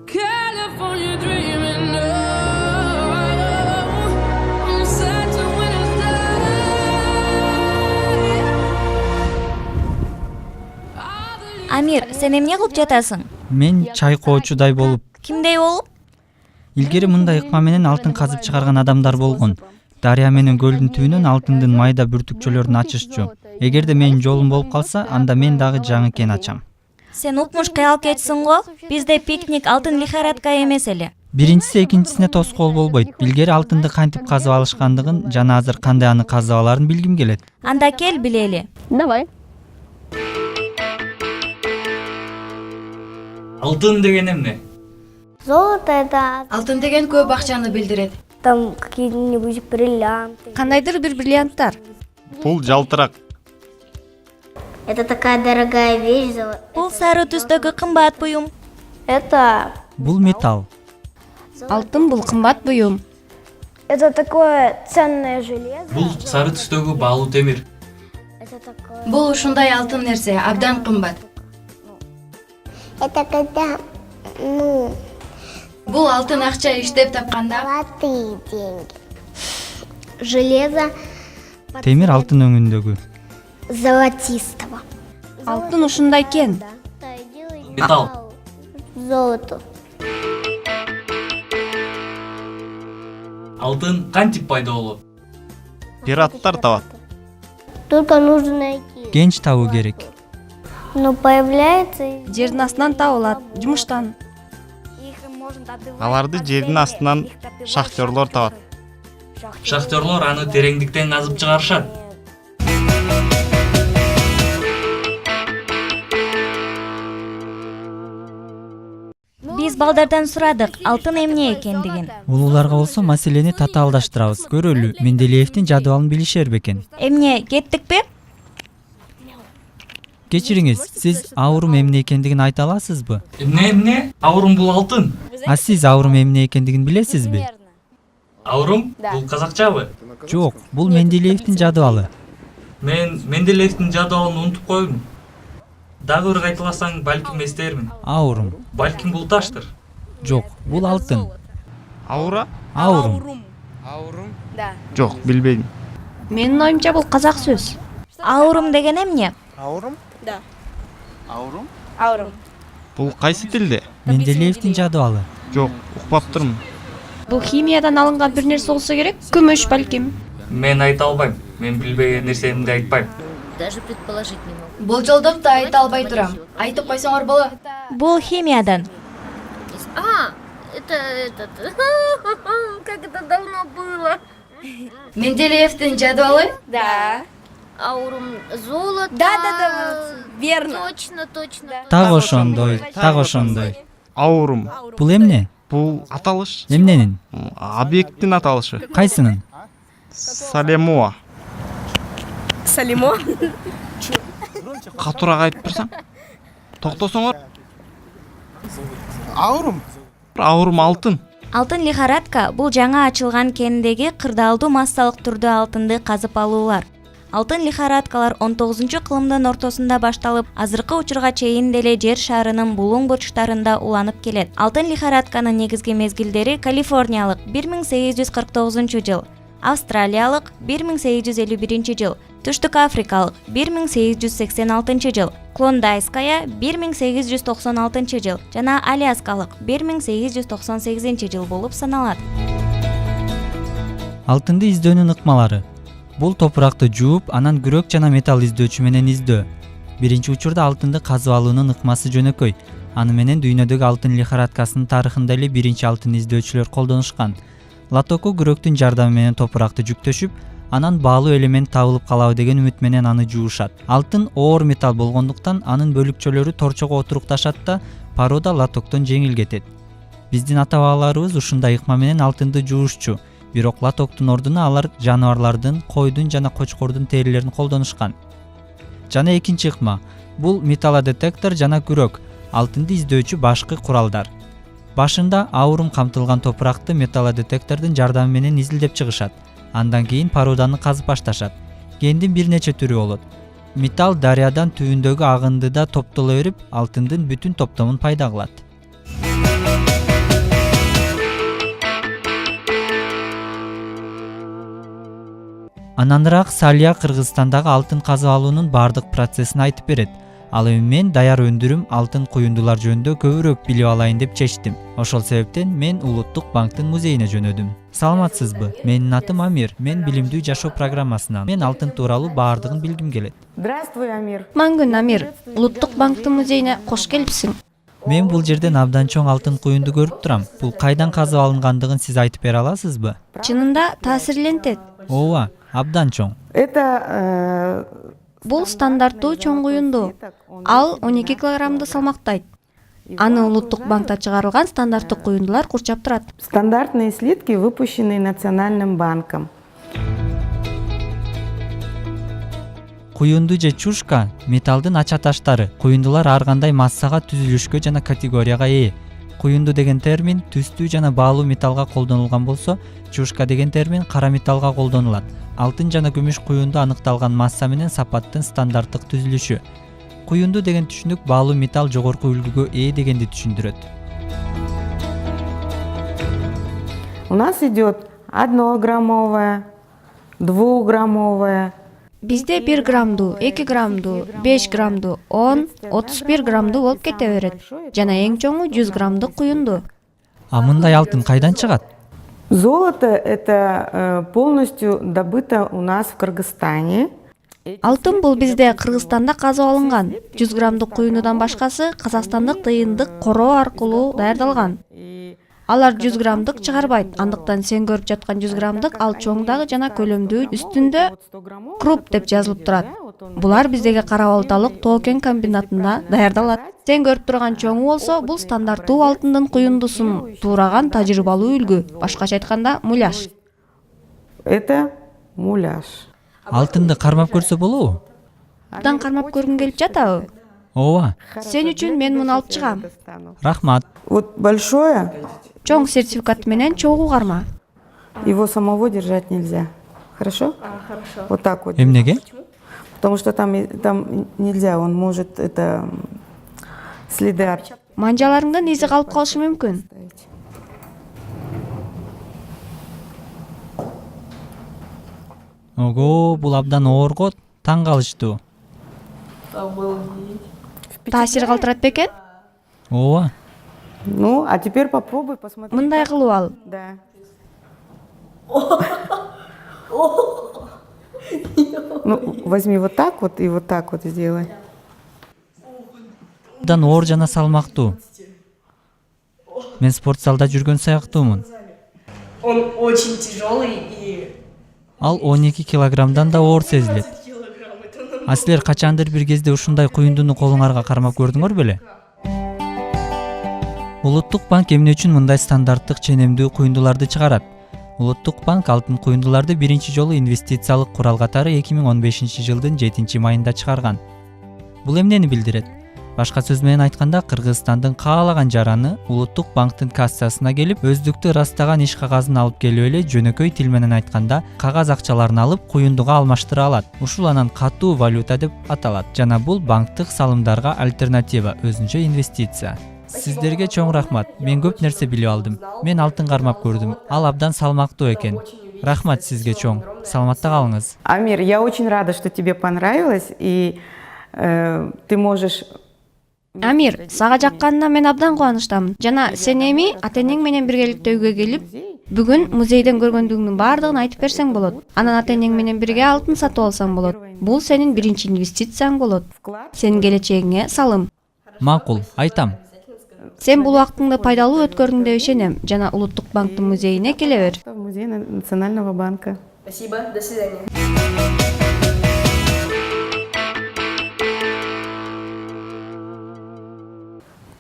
California dreaming, no, I'm sad to when it's done. Амир, сен эмне кылып жатасың? Мен чайкоочудай болуп, Кимдей болуп? илгери мындай ыкма менен алтын казып чыгарган адамдар болгон. Дарыя менен көлдүн түбүнөн алтындын майда бүртүкчөлөрүн ачышчу. Эгерде менин жолум болуп калса, анда мен дагы жаңы кен ачам. Сен укмуш кыялкечсиң го? Бизде пикник алтын лихорадка эмес эле. Биринчиси экинчисине тоскоол болбойт. Илгери алтынды кантип казып алышкандыгын жана азыр кандай аны казып алаарын билгим келет. Анда кел билели. Давай. Алтын деген эмне? Золото это Алтын деген көп акчаны билдирет. там какие-нибудь бриллианты. Кандайдыр бир бриллианттар. Бул жалтырак. Это такая дорогая вещь. Бул сары түстөгү кымбат буюм. Это Бул металл. Алтын бул кымбат буюм. это такое ценное железо. Бул сары түстөгү баалуу темир. Это такое. Бул ушундай алтын нерсе, абдан кымбат. Это когда Бул алтын акча иштеп тапканда золотые деньги. Железо Темир алтын өңүндөгү. золотистого. алтын ушундай кен. Металл. Золото. Алтын кантип пайда болот? Пираттар табат. Только нужно найти. Кенч табуу керек. Но появляется Жердин астынан табылат, жумуштан. Аларды жердин астынан шахтерлор табат. Шахтерлор аны тереңдиктен казып чыгарышат. Биз балдардан сурадык, алтын эмне экендигин. Улууларга болсо маселени татаалдаштырабыз. Көрөлү, Менделеевдин жадыбалын билишер бекен. Эмне, кеттикпи? Кечириңиз, сиз аурум эмне экендигин айта аласызбы? Эмне? Аурум бул алтын. А сиз аурум эмне экендигин билесизби? Аурум бул казакчабы? Жок, бул Менделеевдин жадыбалы. Мен Менделеевдин жадыбалын унутуп койдум. Дагы бир кайталасаң балким эстермин. Аурум. Балким бул таштыр. Жок, бул алтын. Аура? Аурум. Жок, билбейм. Менин оюмча бул казак сөз. Аурум деген эмне? Бул кайсы тилде? Менделеевдин жадыбалы. Жок, укпаптырмын. Бул химиядан алынган бир нерсе болсо керек, күмүш балким. Мен айта албайм. Мен билбеген нерсемди айтпайм. Даже предположить не могу. Болжолдоп да айта албай турам. Айтып койсоңор болот. Бул химиядан. Это этот. Как это давно было. Менделеевдин жадыбалы? Аурум золото. верно. Точно. Так ошондой. Аурум. Бул эмне? Бул аталыш. Эмненин? Объекттин аталышы. Кайсынын? Салемоа. Катуураак айтып турсаң. Токтосоңор. Аурум алтын. Алтын лихорадка бул жаңа ачылган кендеги кырдаалдуу массалык түрдө алтынды казып алуулар. Алтын лихорадкалар 19-кылымдын ортосунда башталып, азыркы учурга чейин деле жер шарынын булуң бурчтарында уланып келет. Алтын лихорадканын негизги мезгилдери Калифорниялык 1849 жыл, Австралиялык 1851 жыл, Түштүк Африкалык 1886 жыл, Клондайская 1896 жыл жана Аляскалык 1898 жыл болуп саналат. Алтынды издөөнүн ыкмалары. Бул топуракты жууп, анан күрөк жана металл издөөчү менен издөө. Биринчи учурда алтынды казып алуунун ыкмасы жөнөкөй. Аны менен дүйнөдөгү алтын лихорадкасынын тарыхында эле биринчи алтын издөөчүлөр колдонушкан. Лотоко күрөктүн жардамы менен топуракты жүктөшүп, анан баалуу элемент табылып калабы деген үмүт менен аны жуушат. Алтын оор металл болгондуктан анын бөлүкчөлөрү торчого отурукташат да порода лотоктон жеңил кетет. Биздин ата-бабаларыбыз ушундай ыкма менен алтынды жуушчу. Бирок лотоктун ордуна алар жаныбарлардын, койдун жана кочкордун терилерин колдонушкан. Жана экинчи ыкма бул металлодетектор жана күрөк, алтынды издөөчү башкы куралдар. Башында аурум камтылган топуракты металлодетектордун жардамы менен изилдеп чыгышат. Андан кийин породаны казып башташат. Кендин бир нече түрү болот. Металл дарыядан түбүндөгү агындыда топтоло берип, алтындын бүтүн топтомун пайда кылат. Анандыраак Салия Кыргызстандагы алтын казып алуунун бардык процессин айтып берет. Ал эми мен даяр өндүрүм алтын куюндулар жөнүндө көбүрөөк билип алайын деп чечтим. Ошол себептен мен Улуттук банктын музейине жөнөдүм. Саламатсызбы? Менин атым Амир. Мен билимдүү жашоо программасынан. Мен алтын тууралуу бардыгын билгим келет. Здравствуй, Амир. Мангүн Амир, Улуттук банктын музейине кош келипсиң. Мен бул жерден абдан чоң алтын куюнду көрүп турам. Бул кайдан казып алынгандыгын сиз айтып бере аласызбы? Чынында таасирлентет. Ооба, абдан чоң. Это Бул стандарттуу чоң куюнду. Ал 12 килограммды салмактайт. Аны Улуттук банкта чыгарылган стандарттык куюндулар курчап турат. стандартные слитки, выпущенные Национальным банком. Куюнду же чушка металлдын ача таштары. Куюндулар ар кандай массага, түзүлүшкө жана категорияга ээ. Куюнду деген термин түстүү жана баалуу металлга колдонулган болсо, чушка деген термин кара металлга колдонулат. Алтын жана күмүш куюнду аныкталган масса менен сапаттын стандарттык түзүлүшү. Куюнду деген түшүнүк баалуу металл жогорку үлгүгө ээ дегенди түшүндүрөт. У нас идет 1-граммовая, 2-граммовая. Бизде 1 граммду, 2 граммду, 5 граммду, 10, 31 граммду болуп кете берет. Жана эң чоңу 100 граммдык куюнду. А мындай алтын кайдан чыгат? Золото это полностью добыто у нас в Кыргызстане. Алтын бул бизде Кыргызстанда казып алынган. 100 граммдык куюнудан башкасы казакстандык тыйындык короо аркылуу даярдалган. Алар 100 граммдык чыгарбайт. Андыктан сен көрүп жаткан 100 граммдык ал чоңдагы жана көлөмдүү, үстүндө круп деп жазылып турат. Булар биздеги кара балталык Тоокен комбинатында даярдалат. Сен көрүп турган чоңу болсо, бул стандарттуу алтындын куюндусун туураган тажрыйбалуу үлгү. Башкача айтканда, муляж. Это муляж. Алтынды кармап көрсө болобу? Абдан кармап көргүң келип жатабы? Ооба. Сен үчүн мен муну алып чыгам. Рахмат. Вот большое, Чоң сертификат менен чогуу карма. его самого держать нельзя. Хорошо? Хорошо. Вот так вот. Эмнеге? Потому что там нельзя, он может это следы Манжаларыңдын изи калып калышы мүмкүн. Ого, бул абдан оорго, таң калыштуу. Таасир калтырат бекен? Ооба. Ну, а теперь попробуй посмотреть. Мындай кылып ал. Да. Ну, возьми вот так вот и вот так вот сделай. Абдан оор жана салмактуу. Мен спорт залда жүргөн сыяктуумун. Он очень тяжелый и Ал 12 килограммдан да оор сезилет. А силер качандыр бир кезде ушундай куюндуну колуңарга кармап көрдүңөр беле? Улуттук банк эмне үчүн мындай стандарттык ченемдүү куюндуларды чыгарат? Улуттук банк алтын куюндуларды биринчи жолу инвестициялык курал катары 2015-жылдын 7-майында чыгарган. Бул эмнени билдирет? Башка сөз менен айтканда, Кыргызстандын каалаган жараны Улуттук банктын кассасына келип, өздүктү ырастаган иш кагазын алып келип эле жөнөкөй тил менен айтканда, кагаз акчаларын алып куюндуга алмаштыра алат. Ушул анан катуу валюта деп аталат. Жана бул банктык салымдарга альтернатива, өзүнчө инвестиция. Сиздерге чоң рахмат. Мен көп нерсе билип алдым. Мен алтын кармап көрдүм. Ал абдан салмактуу экен. Рахмат сизге чоң. Саламатта калыңыз. Амир, я очень рада, что тебе понравилось, и ты можешь... Амир, сага жакканына мен абдан кубанычтамын. Жана сен эми ата-энең менен биргеликте үйгө келип, бүгүн музейден көргөндүгүңдүн баардыгын айтып берсең болот. Анан ата-энең менен бирге алтын сатып алсаң болот. Бул сенин биринчи инвестицияң болот. Сенин келечегиңе салым. Макул, айтам. Сен бул убактыңды пайдалуу өткөрдүң деп ишенем. Жана Улуттук банктын музейине келе бер. В музей Национального банка. Спасибо, до свидания.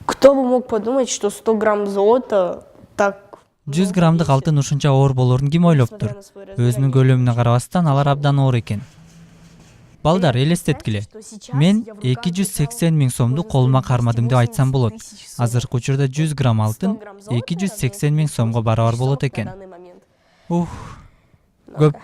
Кто бы мог подумать, что 100 грамм золота так... 100 граммдык алтын ушунча оор болорун ким ойлоптур? Өзүнүн көлөмүнө карабастан алар абдан оор экен. Балдар, элестеткиле. Мен 280 миң сомду колума кармадым деп айтсам болот. Азыркы учурда 100 грамм алтын 280 миң сомго барабар болот экен. Көп.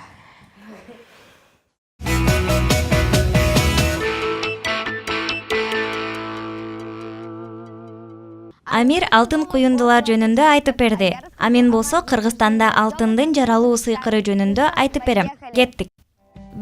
Амир алтын куюндулар жөнүндө айтып берди. Мен болсо Кыргызстанда алтындын жаралуу сыйкыры жөнүндө айтып берем. Кеттик.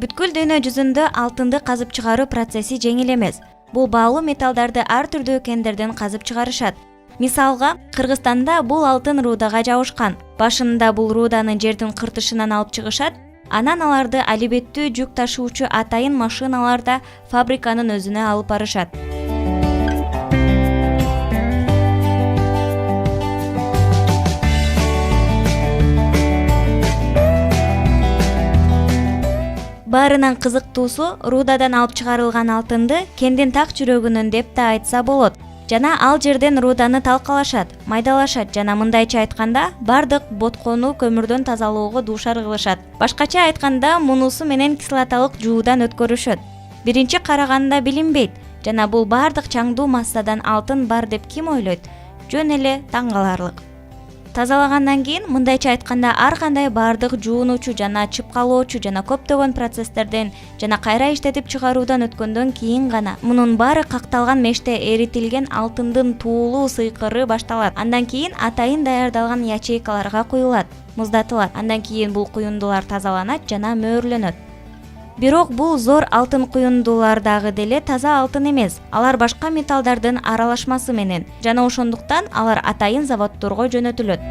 Бүткүл дүйнө жүзүндө алтынды казып чыгаруу процесси жеңил эмес. Бул баалуу металлдарды ар түрдүү кендерден казып чыгарышат. Мисалга, Кыргызстанда бул алтын рудага жабышкан. Башында бул руданы жердин кыртышынан алып чыгышат, анан аларды алибеттүү жүк ташуучу атайын машиналарда фабриканын өзүнө алып барышат. Баарынан кызыктуусу, рудадан алып чыгарылган алтынды кендин так жүрөгүнөн деп да айтса болот. Жана ал жерден руданы талкалашат, майдалашат жана мындайча айтканда, бардык боткону көмүрдөн тазалоого дуушар кылышат. Башкача айтканда, мунусу менен кислоталык жуудан өткөрүшөт. Биринчи караганда билинбейт, жана бул бардык чаңдуу массадан алтын бар деп ким ойлойт? Жөн эле таң каларлык. Тазалагандан кийин, мындайча айтканда, ар кандай бардык жуунуучу жана чыпкалоочу жана көптөгөн процесстерден жана кайра иштетип чыгаруудан өткөндөн кийин гана мунун баары какталган меште эритилген алтындын туулуу сыйкыры башталат. Андан кийин атайын даярдалган ячейкаларга куюлат, муздатылат. Андан кийин бул куюндулар тазаланат жана мөөрлөнөт. Бирок бул зор алтын куюндулардагы деле таза алтын эмес. Алар башка металлдардын аралашмасы менен жана ошондуктан алар атайын заводдорго жөнөтүлөт.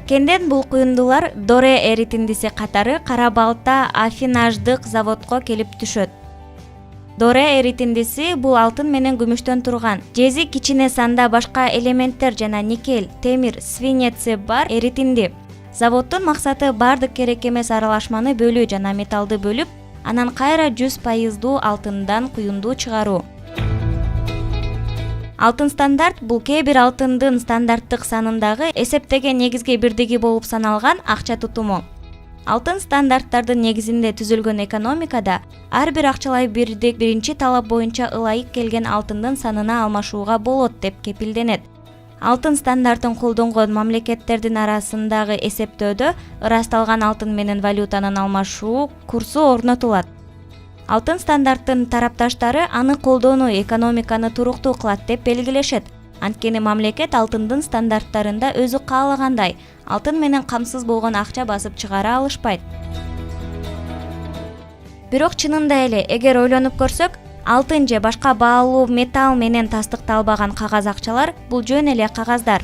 Кенден бул куюндулар Доре эритиндиси катары Кара Балта афинаждык заводко келип түшөт. Доре эритиндиси бул алтын менен күмүштөн турган. Жези кичине санда башка элементтер жана никель, темир, свинец бар эритинди. Заводдун максаты бардык керек эмес аралашманы бөлүү жана металлды бөлүп, анан кайра 100% алтындан куюнду чыгаруу. Алтын стандарт бул кээ бир алтындын стандарттык санындагы эсептеген негизги бирдиги болуп саналган акча тутуму. Алтын стандарттардын негизинде түзүлгөн экономикада ар бир акчалай бирдик биринчи талап боюнча ылайык келген алтындын санына алмашууга болот деп кепилденет. Алтын стандартын колдонгон мамлекеттердин арасындагы эсептөөдө ырасталган алтын менен валютанын алмашуу курсу орнотулат. Алтын стандарттын тарапташтары аны колдонуу экономиканы туруктуу кылат деп белгилешет. Анткени мамлекет алтындын стандарттарында өзү каалагандай алтын менен камсыз болгон акча басып чыгара алышпайт. Бирок чынында эле, эгер ойлонуп көрсөк, алтын же башка баалуу металл менен тастыкталбаган кагаз акчалар бул жөн эле кагаздар.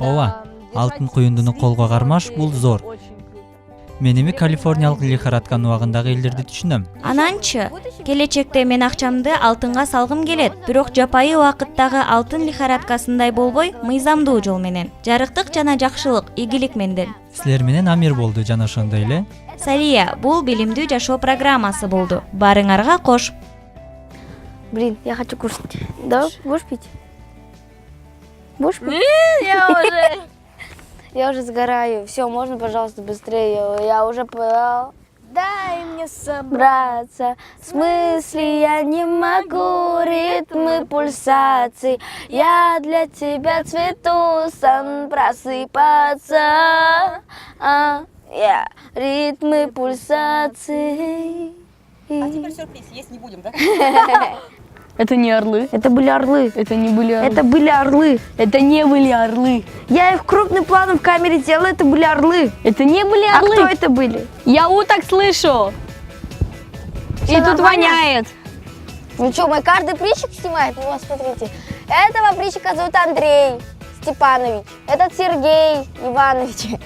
Ооба, алтын куюндуну колго кармаш бул зор. Мен эми калифорниялык лихорадканын убагындагы элдерди түшүнөм. Ананчы, келечекте мен акчамды алтынга салгым келет, бирок жапайы убакыттагы алтын лихорадкасындай болбой, мыйзамдуу жол менен. Жарыктык жана жакшылык, ийгилик менден. Силер менен Амир болду жана ошондой эле. Салия, бул билимдүү жашоо программасы болду. Барыңарга кош. Блин, я хочу кушать. Да, будешь пить? Будешь пить? Я уже сгораю. Все, можно, пожалуйста, быстрее? Я уже поел. Дай мне собраться. В смысле я не могу. Ритмы пульсаций. Я для тебя цвету. Сон просыпаться. Ритмы пульсаций. А теперь сюрприз. Есть не будем, да? Это не орлы. Это были орлы. Это не были орлы. Это были орлы. Это не были орлы. Я их крупным планом в камере делала, это были орлы. Это не были А орлы. кто это были? Я уток слышу. Всё И тут нормально? воняет. Ну что, мой каждый прыщик снимает? Ну вот смотрите, Этого причика зовут Андрей Степанович. Этот Сергей Иванович.